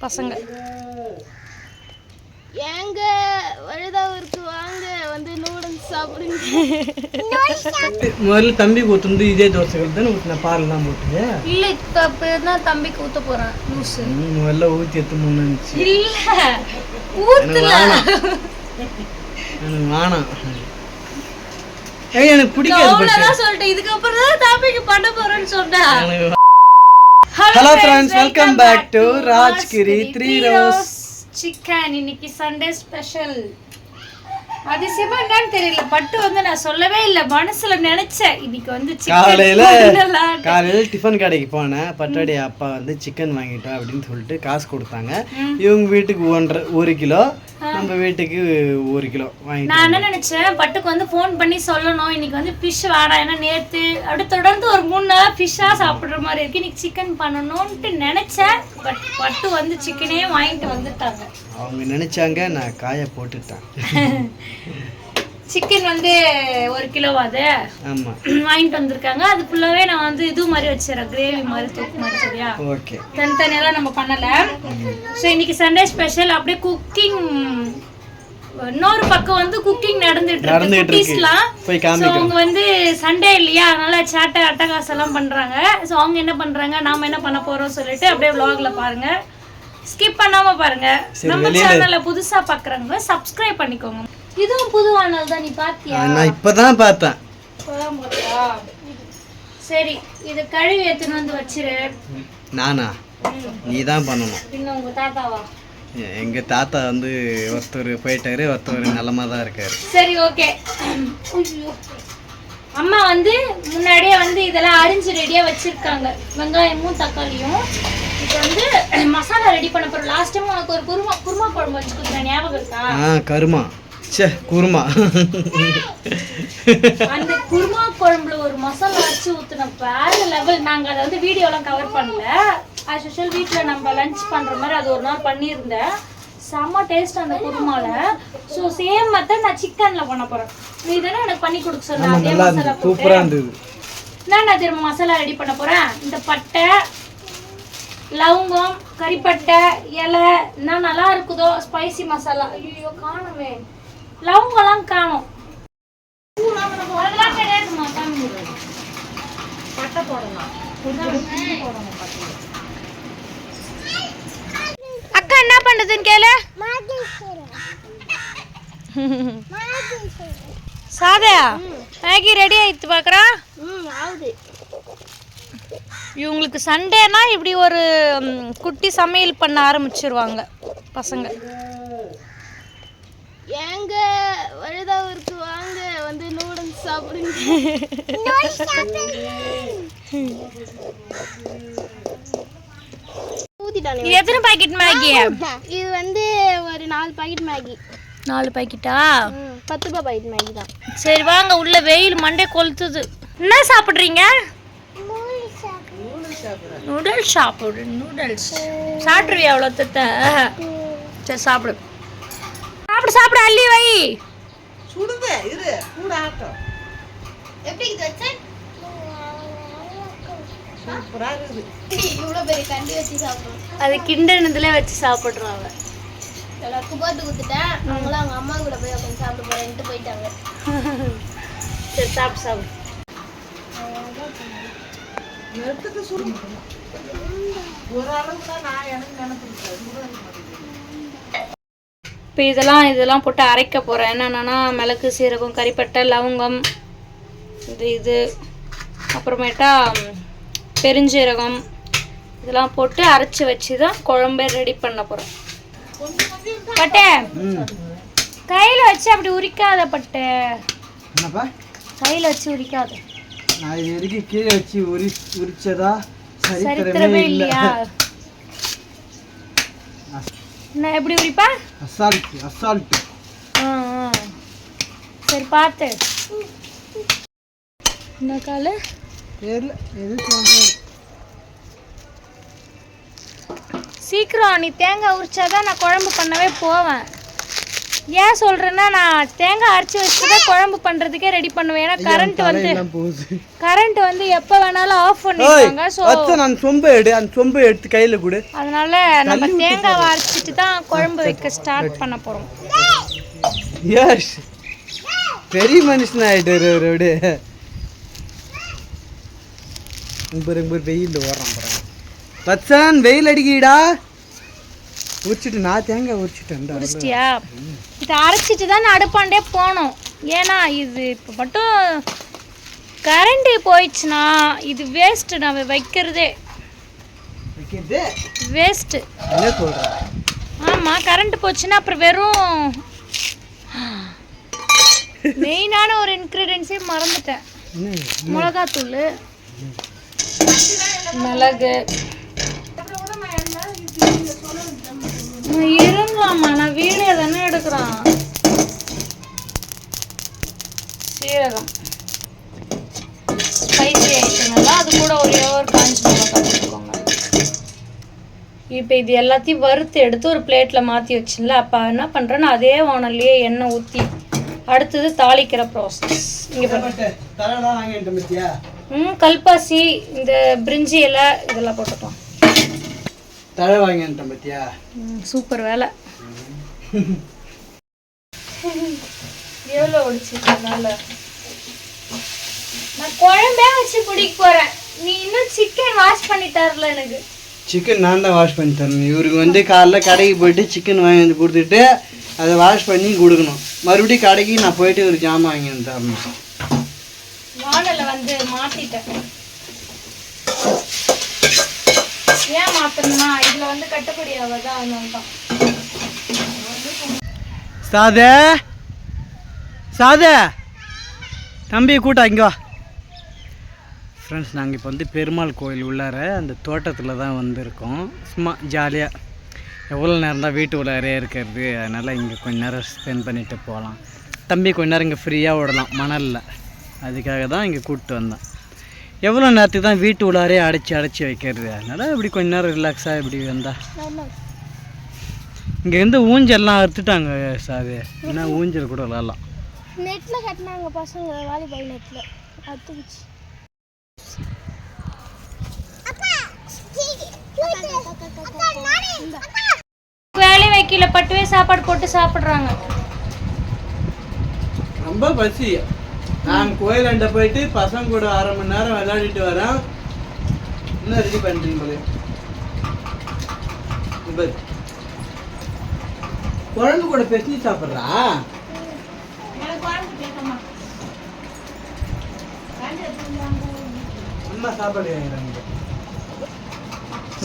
பசங்க. ஏங்க வழுதாவூருக்கு வாங்க வந்து நூடுல்ஸ் சாப்பிடுங்க. முதல்ல தம்பிக்கு ஊற்றுந்து இதே தோசைகள் தானே ஊற்றின பால்லாம் போட்டுங்க. இல்லை இப்போ தான் தம்பிக்கு ஊற்ற போகிறேன் லூஸு. முதல்ல ஊற்றி எடுத்து முன்னுச்சு. இல்லை ஊற்றல எனக்கு வேணாம். எனக்கு பிடிக்காது. சொல்லிட்டேன் இதுக்கப்புறம் தான் தம்பிக்கு பண்ண போகிறேன்னு சொன்னேன். Hello friends, welcome back to Rajgiri 3 rose chicken. இன்னைக்கு சண்டே ஸ்பெஷல். அதிசயமா என்னன்னு தெரியல, பட்டு வந்து நான் சொல்லவே இல்லை, மனசுல நினைச்சேன் இன்னைக்கு வந்து காலையில டிஃபன் கடைக்கு போனேன். பட்டோடைய அப்பா வந்து சிக்கன் வாங்கிட்டோம் அப்படின்னு சொல்லிட்டு காசு கொடுத்தாங்க. இவங்க வீட்டுக்கு 1 கிலோ, நம்ம வீட்டுக்கு 1 கிலோ வாங்கி. நான் என்ன நினைச்சேன், பட்டுக்கு வந்து ஃபோன் பண்ணி சொல்லணும் இன்னைக்கு வந்து ஃபிஷ் வேணாம், ஏன்னா நேற்று அப்படியே தொடர்ந்து ஒரு 3 நாளா ஃபிஷ்ஷா சாப்பிட்ற மாதிரி இருக்கு, இன்னைக்கு சிக்கன் பண்ணணும்ட்டு நினைச்சேன். பட் பட்டு வந்து சிக்கனே வாங்கிட்டு வந்துட்டாங்க. அவங்க நினைச்சாங்க, நான் காய போட்டுட்டேன். சிக்கன் வந்து 1 கிலோவாது வாங்கிட்டு வந்திருக்காங்க. அது ஃபுல்லாவே நான் வந்து இது மாதிரி வச்சிடறேன், கிரேவி மாதிரி தொக்கு மாதிரி. சரியா, ஓகே. தனித்தனியெல்லாம் நம்ம பண்ணல. ஸோ இன்னைக்கு சண்டே ஸ்பெஷல். அப்படியே குக்கிங், இன்னொரு பக்கம் வந்து குக்கிங் நடந்துட்டு இருக்கு. அவங்க வந்து சண்டே இல்லையா, அதனால சேட்டை அட்டகாசம் எல்லாம் பண்றாங்க. ஸோ அவங்க என்ன பண்றாங்க, நாம என்ன பண்ண போறோம் சொல்லிட்டு அப்படியே vlogல பாருங்க, ஸ்கிப் பண்ணாம பாருங்க. நம்ம சேனல்ல புதுசா பாக்குறவங்க சப்ஸ்கிரைப் பண்ணிக்கோங்க. இதுவும் புது வானல் தான், நீ பாத்தியா? நான் இப்பதான் பார்த்தேன். சரி, இது கழுவி எடுத்துன்னு வந்து வச்சிரு. நானா? நீ தான் பண்ணணும். இன்னும் உங்க தாத்தாவா? எங்க தாத்தா வந்து ஒருத்தர் போயிட்டாரு, ஒருத்தர் நல்லமா தான் இருக்காரு. சரி, ஓகே. அம்மா வந்து முன்னாடியே வந்து இதெல்லாம் அரிஞ்சு ரெடியா வச்சிருக்காங்க, வெங்காயமும் தக்காளியும். இப்போ வந்து மசாலா ரெடி பண்ண போறோம். லாஸ்ட் டைம் உனக்கு ஒரு குருமா குழம்பு வச்சு கொடுத்தேன், ஞாபகம் இருக்கா? கருமா குருமா. அந்த குருமா குழம்புல ஒரு மசாலா அரைச்சு ஊத்துன வேற லெவல். நாங்க அதை வந்து வீடியோலாம் கவர் பண்ணல. ஆஸ் யூஷுவல் வீட்டில் நம்ம லஞ்ச் பண்ற மாதிரி அது ஒரு நாள் பண்ணியிருந்தேன். செம்ம டேஸ்ட் அந்த குருமால. ஸோ சேம் மெத்தட் நான் சிக்கன்ல பண்ண போறேன். நீ தானே எனக்கு பண்ணி கொடுக்க சொன்ன அதே மசாலா. சூப்பரா இருந்தது. நான் திரும்ப மசாலா ரெடி பண்ண போறேன். இந்த பட்டை, லவங்கம், கறிப்பட்டை, இலை, என்ன நல்லா இருக்குதோ ஸ்பைசி மசாலா. ஐயோ காணுமே, லவங்கெல்லாம் காணும். அதெல்லாம் கிடையாதுமா, பட்டை போடலாம். அக்கா என்ன பண்ணுதுன்னு கேளு. சாதா மேகி ரெடி ஆயிடுத்து பாக்குறா. இவங்களுக்கு சண்டேனா இப்படி ஒரு குட்டி சமையல் பண்ண ஆரம்பிச்சிருவாங்க பசங்க. ஏங்க வழுதாவூருக்கு வாங்க வந்து நூடுல்ஸ் சாப்பிடுங்க. எத்தனை பாக்கெட் மேகி? இது வந்து ஒரு 4 பாக்கெட் மேகி. 4 பாக்கெட்டா? 10 ரூபாய் பாக்கெட் மேகி தான். சரி வாங்க, உள்ள வெயில் மண்டே கொளுத்துது. என்ன சாப்பிட்றீங்க? நூடுல்ஸ் சாப்பிடு. நூடுல்ஸ் சாப்பிட்ருவியா அவ்வளோ தத்த? சரி சாப்பிடு சாப்பிடு சாப்பிடு, அள்ளி வை. சுடுதே இரு, கூட ஆட்டம். எப்படி இது வச்ச? சூப்பரா இருக்குது. இவ்வளோ பெரிய கண்டி வச்சு சாப்பிடுறோம். அது கிண்டனதுல வச்சு சாப்பிட்றாங்க. எல்லாருக்கும் போட்டு கொடுத்துட்டேன். அவங்களாம் அவங்க அம்மா கூட போய் உட்காந்து சாப்பிட போறேன்ட்டு போயிட்டாங்க. சரி சாப்பிடு சாப்பிடு. எடுத்துட்டு சுடு. ஒரு அளவுக்கு தான் நான் எனக்கு நினைச்சிருக்கேன். இப்போ இதெல்லாம் போட்டு அரைக்க போகிறேன். என்னென்னா மிளகு, சீரகம், கறிப்பட்டை, லவங்கம், இது அப்புறமேட்டா பெருஞ்சீரகம், இதெல்லாம் போட்டு அரைச்சி வச்சு தான் குழம்பே ரெடி பண்ண போகிறேன். பட்டே கையில் வச்சு அப்படி உரிக்காத. பட்டே கையில் வச்சு உரிக்காத. நான் இது வரைக்கும் கீழே வச்சு உரிச்சதா சரித்திரமே இல்லையா? நான் எப்படி உரிப்பா? அசால்ட். சரி பார்த்து. என்ன காலு தெரியல, எது சொல்றது. சீக்கிரம் நீ தேங்காய் உரிச்சாதான் நான் குழம்பு பண்ணவே போவேன். ஏன் சொல்றேன்னா நான் தேங்காய் அரைச்சி வச்சுதான் குழம்பு பண்றதுக்கே ரெடி பண்ணுவேன். ஏன்னா கரண்ட் வந்து எப்ப வேணாலும் ஆஃப் பண்ணிடுவாங்க. ஸோ நான் சொம்பு அந்த சொம்பு எடுத்து கையில கொடு. அதனால நம்ம தேங்காய் அரைச்சிட்டு தான் குழம்பு வைக்க ஸ்டார்ட் பண்ண போறோம். எஸ், பெரிய மனுஷன் ஆயிட்டாரு அவரோட. வெயில் ஓடுறான் போறான். பச்சன் வெயில் அடிக்கிடா. உரிச்சிட்டு நான் தேங்காய் உரிச்சிட்டேன். இதை அரைச்சிட்டு தான் அடுப்பாண்டே போனோம். ஏன்னா இது இப்போ மட்டும் கரண்ட் போயிடுச்சுன்னா இது வேஸ்ட். நம்ம வைக்கிறதே வேஸ்ட். ஆமாம், கரண்ட் போச்சுன்னா அப்புறம் வெறும் மெயினான ஒரு இன்க்ரீடியன்ஸே மறந்துட்டேன். மிளகாத்தூள், மிளகு. இருங்களாம்மா, நான் வீடியோ தானே எடுக்கிறேன். சீரகம், ஸ்பைசி ஐட்டங்கள்லாம் அது கூட ஒரே ஒரு காஞ்சி மிளகா போட்டுக்கோங்க. இப்போ இது எல்லாத்தையும் வறுத்து எடுத்து ஒரு பிளேட்டில் மாற்றி வச்சுல. அப்போ என்ன பண்ணுறேன்னா அதே வானல்லையே எண்ணெய் ஊற்றி அடுத்தது தாளிக்கிற ப்ராசஸ். இங்கே கல்பாசி, இந்த பிரிஞ்சி இலை இதெல்லாம் போட்டுக்கலாம். தழை வாங்கிட்டேன் பத்தியா? சூப்பர் வேலை. எவ்வளோ ஒடிச்சிருக்கனால நான் குழம்பே வச்சு பிடிக்க போறேன். நீ இன்னும் சிக்கன் வாஷ் பண்ணி தரல எனக்கு. சிக்கன் நான் தான் வாஷ் பண்ணி தரணும். இவருக்கு வந்து காலைல கடைக்கு போயிட்டு சிக்கன் வாங்கி வந்து கொடுத்துட்டு அதை வாஷ் பண்ணி கொடுக்கணும். மறுபடியும் கடைக்கு நான் போயிட்டு ஒரு ஜாமான் வாங்கி வந்து தரணும். வானலை வந்து மாற்றிட்டேன். ஏன் மாற்றணும்னா இதில் வந்து கட்டப்படி ஆகாதான், அதனால தான். சாதே தம்பி கூட்டா இங்கே வா. ஃப்ரெண்ட்ஸ், நாங்கள் இப்போ வந்து பெருமாள் கோயில் உள்ளார அந்த தோட்டத்தில் தான் வந்திருக்கோம். சும்மா ஜாலியாக எவ்வளோ நேரம் தான் வீட்டு உள்ளாரே இருக்கிறது. அதனால் இங்கே கொஞ்ச நேரம் ஸ்பெண்ட் பண்ணிவிட்டு போகலாம். தம்பி கொஞ்ச நேரம் இங்கே ஃப்ரீயாக விடலாம் மணலில். அதுக்காக தான் இங்கே கூப்பிட்டு வந்தேன். எவ்வளோ நேரத்துக்கு தான் வீட்டு உள்ளாரே அடைச்சி வைக்கிறது. அதனால் இப்படி கொஞ்ச நேரம் ரிலாக்ஸாக இப்படி வந்தால். இங்கேருந்து ஊஞ்சல்லாம் அறுத்துட்டாங்க சார். ஏன்னா ஊஞ்சல் கூட விளாட்லாம். நெட்டில் கட்டினாங்க பசங்க, வாலிபால் நெட்டில் அத்துக்குச்சு. வேலை வைக்கல, பட்டுவே சாப்பாடு போட்டு சாப்பிட்றாங்க. ரொம்ப பசி. நான் கோயிலாண்ட போயிட்டு பசங்க கூட 1/2 மணி நேரம் விளையாடிட்டு வரேன். இன்னும் ரெடி பண்ணுறீங்க. குழம்பு கூட பெசி சாப்பிட்றா. அம்மா சாப்பாடு வாங்குறாங்க.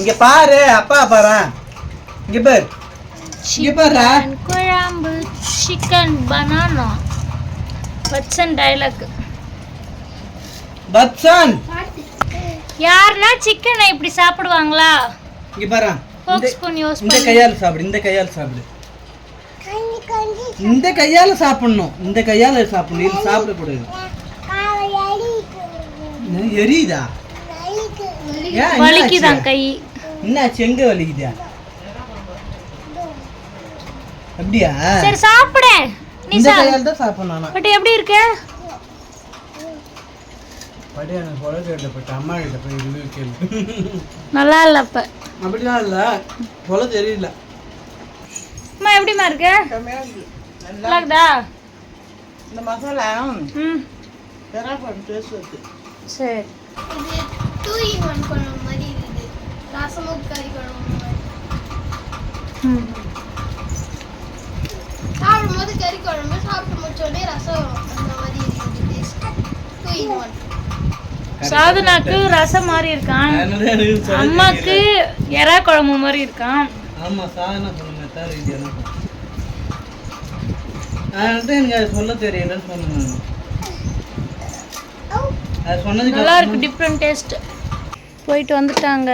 இங்க பாரு, அப்பா பாரு. இங்க பாரு, இங்க பாரு. குழம்பு chicken banana. Bachchan dialogue. Bachchan யாருன்னா சிக்கனை இப்படி சாப்பிடுவாங்களா? இங்க பாரு. இந்த கையால சாப்பிடு, இந்த கையால சாப்பிடு. இந்த கையால சாப்பிடணும், இந்த கையால சாப்பிடணும். இது சாப்பிடக்கூடாது. எரியுதா? வலிக்குதான் கை. என்னாச்சு? எங்க வலிக்குதா? அப்படியா? சரி சாப்பிடு. இந்த கையால தான் சாப்பிடணும். பட் எப்படி இருக்கு? பட் எனக்கு பொல கேட்ல போய் அம்மா கிட்ட போய் ரிவ்யூ கேளு. நல்லா இல்ல. அப்ப அப்படிலாம் இல்ல, பொல தெரியல. அம்மா எப்படிமா இருக்கு? நல்லா இருக்குதா? இந்த மசாலா டேஸ்ட் இருக்கு. சரி. இது 2 in 1 குழம்பு மாதிரி இருக்குது. ரசமும் கறி குழம்பு மாதிரி. சாப்பிடும்போது கறி குழம்பு, சாப்பிட்டு முடிச்சோடனே ரசம் அந்த மாதிரி இருக்குது டேஸ்ட். 2 in 1. சாதனாக்கு ரசம் மாதிரி இருக்கான், அம்மாக்கு எறா குழம்பு மாதிரி இருக்கான். ஆமா, சாதனா சொன்ன மாதிரி இது என்ன? எனக்கு சொல்ல தெரியலன்னு சொன்னேன். அது சொன்னது நல்லா இருக்கு, டிஃப்ரெண்ட் டேஸ்ட். போயிட்டு வந்துட்டாங்க.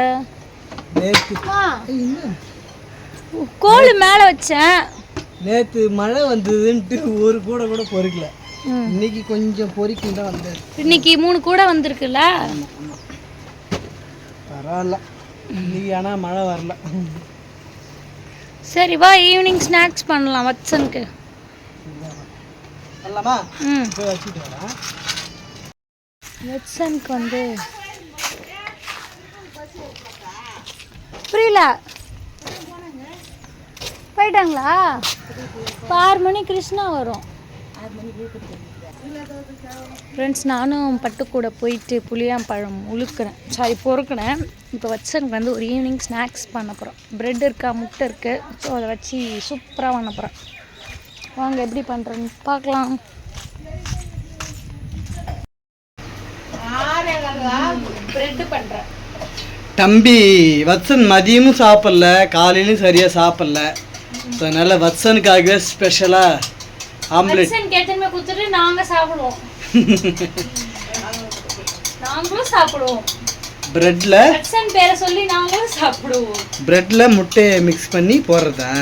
கோழி மேலே வச்சேன். நேற்று மழை வந்ததுன்ட்டு ஒரு கூட பொறிக்கல. இன்னைக்கு கொஞ்சம் பொறிக்கும் தான் வந்தது. இன்னைக்கு 3 கூட வந்திருக்குல்ல. பரவாயில்ல, இன்னைக்கு ஆனால் மழை வரல. சரி வா, ஈவினிங் ஸ்நாக்ஸ் பண்ணலாம் வச்சனுக்கு. வரலாமா? ம் போய் வச்சுட்டு வரேன். வெட்சனுக்கு வந்து புரியல, போயிட்டாங்களா? 6 மணி கிருஷ்ணா வரும். ஃப்ரெண்ட்ஸ், நானும் பட்டு கூட போயிட்டு புளியாம்பழம் பொறுக்கினேன். இப்போ வச்சனுக்கு வந்து ஒரு ஈவினிங் ஸ்நாக்ஸ் பண்ண போகிறோம். ப்ரெட் இருக்கா, முட்டை இருக்குது. ஸோ அதை வச்சு சூப்பராக பண்ண போகிறேன். வாங்க எப்படி பண்ணுறேன்னு பார்க்கலாம். ப்ரெட்டு பண்ணுறேன். தம்பி வத்சன் மதியமும் சாப்பிடல, காலையிலும் சரியாக சாப்பிடல. ஸோ அதனால் வத்சனுக்காகவே ஸ்பெஷலாக ஆம்லெட் கேட்டமே கொடுத்துட்டு நாங்கள் சாப்பிடுவோம். நாங்களும் சாப்பிடுவோம். ப்ரெட்டில் வத்சன் பேரை சொல்லி நாங்களும் சாப்பிடுவோம். ப்ரெட்டில் முட்டையை மிக்ஸ் பண்ணி போடுறதா?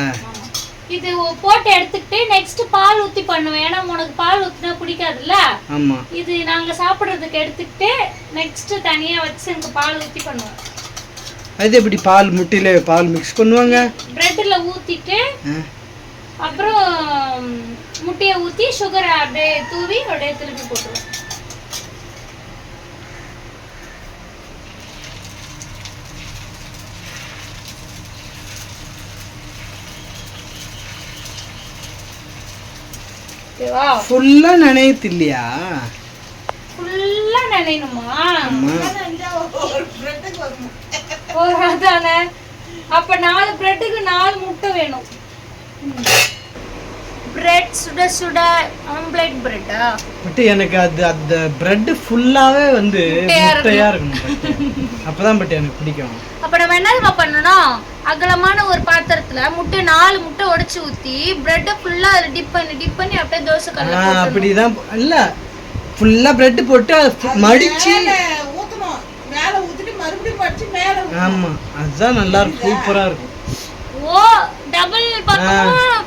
இது போட்டு எடுத்துக்கிட்டு நெக்ஸ்ட் பால் ஊற்றி பண்ணுவேன். ஏன்னா உனக்கு பால் ஊற்றினா பிடிக்காதுல்ல. ஆமாம். இது நாங்கள் சாப்பிட்றதுக்கு எடுத்துக்கிட்டு நெக்ஸ்ட் தனியாக வச்சு எனக்கு பால் ஊற்றி பண்ணுவேன். அது எப்படி பால் முட்டையில பால் மிக்ஸ் பண்ணுவாங்க? ப்ரெட்டில் ஊற்றிட்டு அப்புறம் முட்டையை ஊற்றி சுகரை அப்படியே தூவி அப்படியே திருப்பி போட்டுருவேன். ஃபுல்லா நனையுது இல்லையா? ஃபுல்லா நனையணுமா? அதானே. அப்ப 4 பிரெட்டுக்கு 4 முட்டை வேணும். பிரெட் சுட சுட ஆம்லெட் பிரெட்டா? பட் எனக்கு அது அந்த பிரெட் ஃபுல்லாவே வந்து முட்டையா இருக்கணும். அப்பதான் பட் எனக்கு பிடிக்கும். அப்ப நம்ம என்ன பண்ணணும், அகலமான ஒரு பாத்திரத்துல 4 முட்டை உடைச்சு ஊத்தி பிரெட் ஃபுல்லா அதுல டிப் பண்ணி அப்படியே தோசை கல்ல போடணும். அப்படிதான் இல்ல, ஃபுல்லா பிரெட் போட்டு மடிச்சு ஊத்தணும். மேல ஊத்திட்டு மறுபடியும் மடிச்சு மேல. ஆமா, அதுதான் நல்லா இருக்கும், சூப்பரா இருக்கும். ஓ, டபுள் பக்கமும்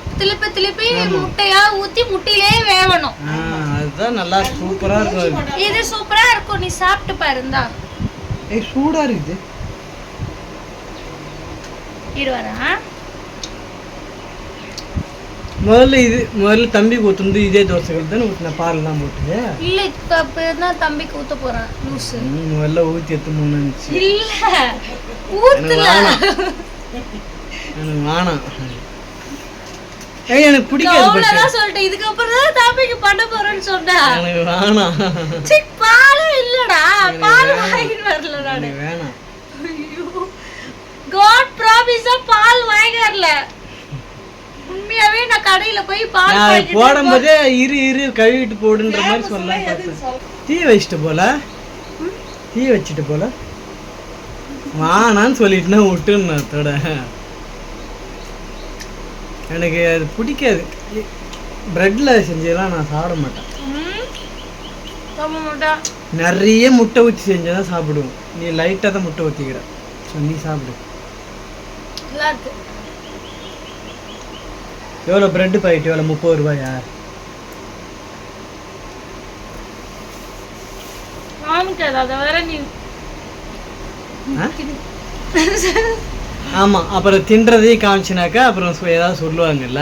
திருப்பி முட்டையா ஊத்தி முட்டையிலே வேவணும். அதுதான் நல்லா சூப்பரா இருக்கும். இது சூப்பரா இருக்கும். நீ சாப்பிட்டு பாருந்தா. ஏய், சூடா இருக்குது. இருவரா முதல்ல தம்பிக்கு ஊத்துந்து இதே தோசைகள் தானே ஊத்தின, பால்லாம் போட்டு. இல்ல, இப்பதான் தம்பிக்கு ஊத்த போறேன். லூசு. முதல்ல ஊத்தி எத்துமோன்னு இருந்துச்சு. இல்ல, ஊத்தல. எனக்கு வேணாம். ஏய், எனக்கு பிடிக்காது. அவ்வளவுதான் சொல்லிட்டேன். இதுக்கு அப்புறம் தான் தம்பிக்கு பண்ண போறேன்னு சொன்னேன். எனக்கு வேணாம். சீ, பாலே இல்லடா. பால் வாங்கிட்டு வரல நானு. எனக்கு வேணாம். காட் ப்ராமிஸா பால் வாங்கி வரல. உண்மையாவே நான் கடையில போய் பால் வாங்கிட்டு போடும்போதே இரு கழுவிட்டு போடுன்ற மாதிரி சொல்லலாம் பார்த்தேன். டீ வச்சுட்டு போல வானான்னு சொல்லிட்டுனா விட்டுன்னு அதோட. எனக்கு அது பிடிக்காது. பிரெட்டில் செஞ்சதெல்லாம் நான் சாப்பிட மாட்டேன். நிறைய முட்டை ஊற்றி செஞ்சாதான் சாப்பிடுவோம். நீ லைட்டாக தான் முட்டை ஊற்றிக்கிற. ஸோ நீ சாப்பிடு. எவ்வளோ பிரெட்டு பாக்கெட் எவ்வளோ? 30 ரூபாயா? ஆமா, அப்புறம் தின்றதையும் காமிச்சினாக்கா அப்புறம் ஏதாவது சொல்லுவாங்கல்ல.